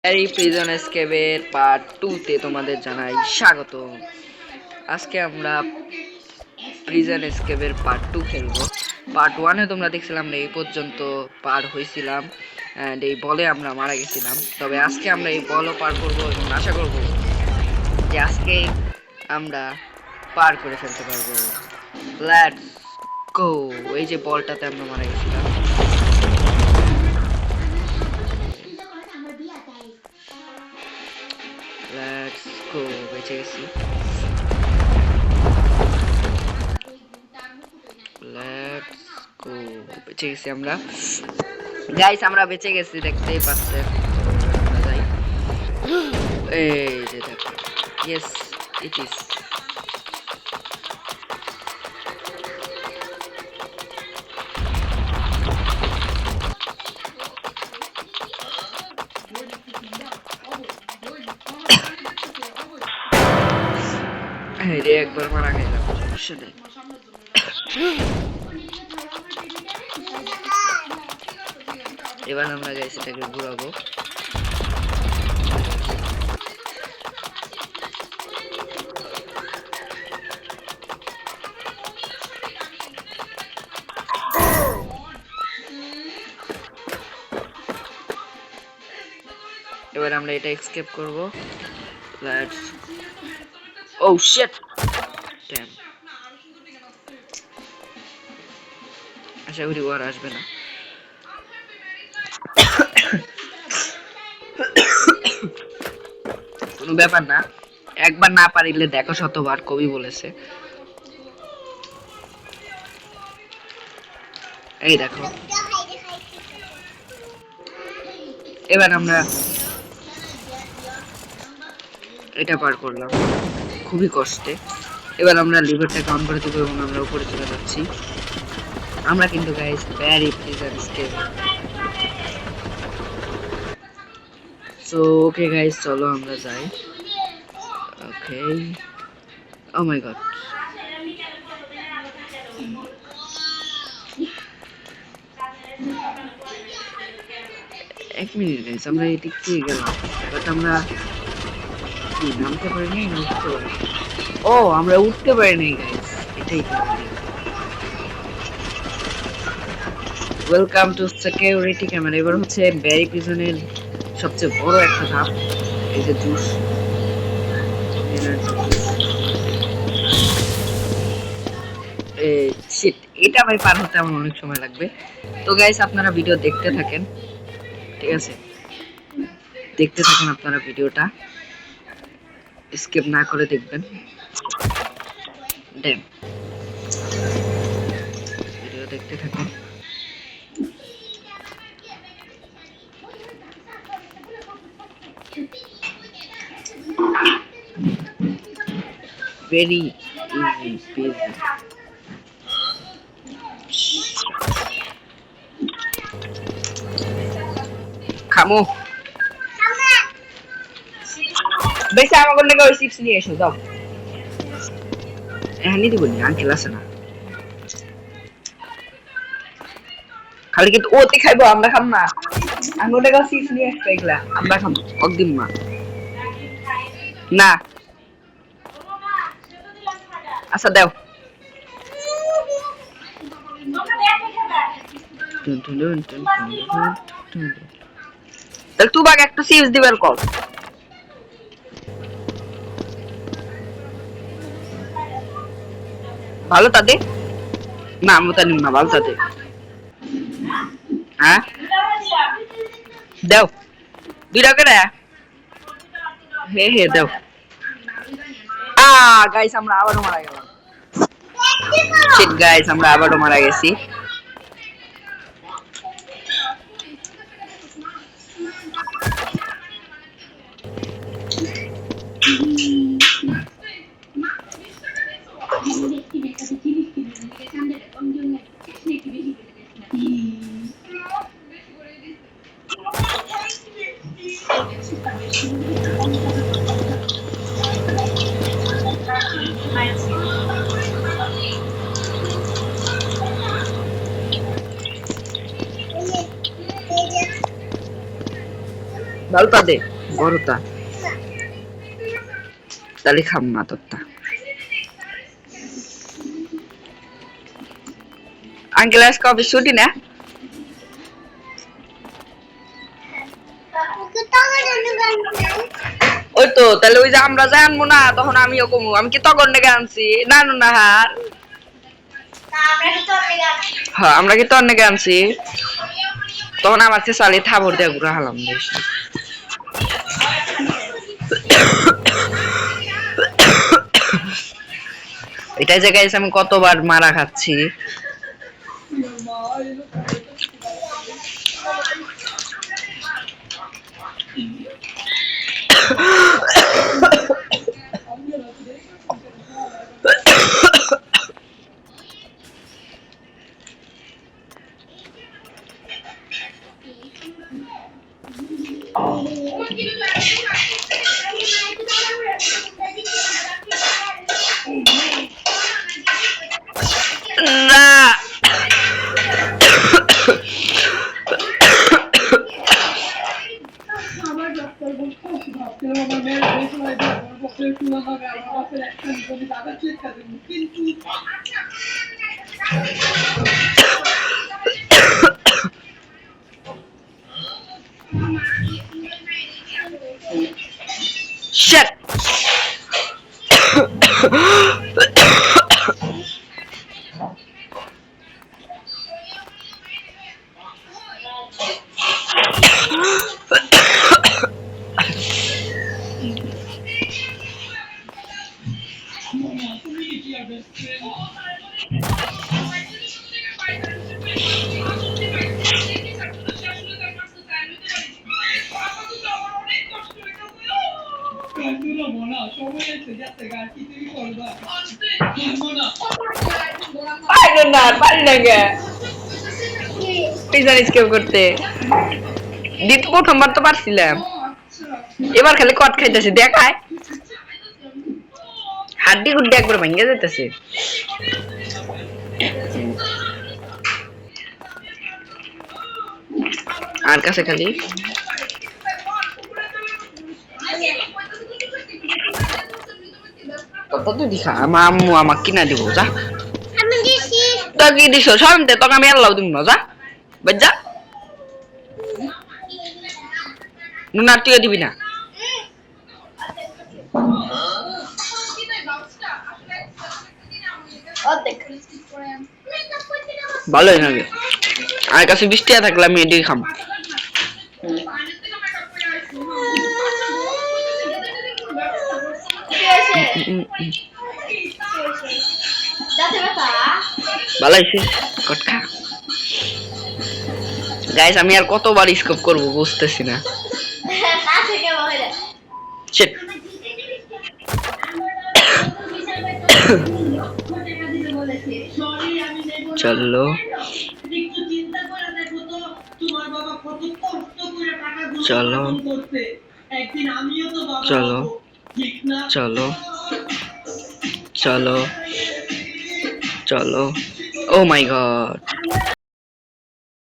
এই prison এসকেপের part 2 তে তোমাদের জানাই স্বাগত। আজকে আমরা প্রিজন এসকেপের পার্ট 2 খেলবো। পার্ট 1 এ তোমরা দেখছিলাম না, এই পর্যন্ত পার হইছিলাম এন্ড এই বলে আমরা মারা গেছিলাম। তবে আজকে আমরা এই বলও পার করব এবং আশা করব যে আজকে আমরা পার করে ফেলতে পারবো। Let's go. এই যে বলটাতে আমরা মারা গেছিলাম, লেটস গো। বেঁচে গেছি, লেটস গো। বেঁচে গেছি আমরা, গাইস আমরা বেঁচে গেছি, দেখতেই পাচ্ছেন। আমরা যাই, এই যে দেখো, ইয়েস ইট ইজ। রে একবার মারা গেলাম, সমস্যা নেই। এবার আমরা গাইস এটাকে ঘুরাবো। এবার আমরা এটা এসকেপ করব। Let's, oh shit, damn. আশা করি ওর আসবে না। কোনো ব্যাপার না, একবার না পারিলে দেখো শতবার, কবি বলেছে। এই দেখো, এবার আমরা এটা পার করলাম খুবই কষ্টে। এবার আমরা লিভারটাকে অন করে দেবো এবং আমরা উপরে চলে যাচ্ছি। আমরা কিন্তু guys very prison escape. So okay guys, চলো আমরা যাই। ওকে, ও মাই গড, এক মিনিট গাইস, আমরা এদিক থেকে গেলাম, বাট আমরা কি নামতে পারি নাই না উঠতে পারি? ও আমরা উঠতে পারি নাই গাইস, এটাই problem. Welcome to security camera. এবার হচ্ছে ব্যারি প্রিজনের সবচেয়ে বড় একটা ধাপ, এই যে জুস, শিট, এটা ভাই পার হতে আমার অনেক সময় লাগবে। তো গাইস আপনারা ভিডিও দেখতে থাকেন, ঠিক আছে? দেখতে থাকুন আপনারা ভিডিওটা, স্কিপ না করে দেখবেন। ড্যাম, ভিডিও দেখতে থাকুন। Very easy peasy. খামো বেশি, আমার লেগে ওই চিপস নিয়ে এসো, দাও। হ্যাঁ নিতে বলি, আঙ্কেল আছে না, খালি কিন্তু ওতে খাইবো, আমরা খাম না। আঙ্গুর লেগে চিপস নিয়ে আসবে, এগুলা আমরা খাম একদিন মা না। আচ্ছা দাও। তাহলে তুই বাগে একটা চিপস দিবার কল। ভালো তাদের না, আমতা নিম না, ভালো তাদের। হ্যাঁ দাও, 2 টাকা রে। হে হে দাও। গাইস আমরা আবারও মারা গেলাম। শিট গাইস, আমরা আবারও মারা গেছি। ভালো তাদের বড়টা তাহলে খাম না তোরটা। আঙ্কেল আজকে অফিস ছুটি না? ওই তো তাহলে ওই যে আমরা জানবো না তখন আমিও কমু। আমি কি তখন ডেকে আনছি নানু না হার? হ্যাঁ আমরা কি তোর ডেকে আনছি? তখন আমার সে চালিয়ে থাবর দিয়ে ঘুরে হালাম বেশি। এটাই জায়গায় আমি কতবার মারা খাচ্ছি। না shit পারি না গে প্রিজন স্কেপ করতে। দ্বিতীয় প্রথমবার তো পারছিলাম, এবার খালি কট খাইতেছে দেখায় হাড্ডি গুড্ডি একবার ভেঙে যেতেছে। আর কাছে খালি কত তুই দিখা আমার আম্মু আমাকে কিনা দিব যা। তো কি দিছ শান্তে তোকে আমি আল্লাহ দিব না যা বাজ্জা নুনা তুই দিবি না। ভালোই লাগে আর কাছে 20 টাকা থাকলে আমি এটাই খাম। ভালো হয়েছে কটকা। গাইস আমি আর কতবার স্কোপ করব বুঝতেছি না। চলো চলো চলো চলো চলো চলো ও মাই গড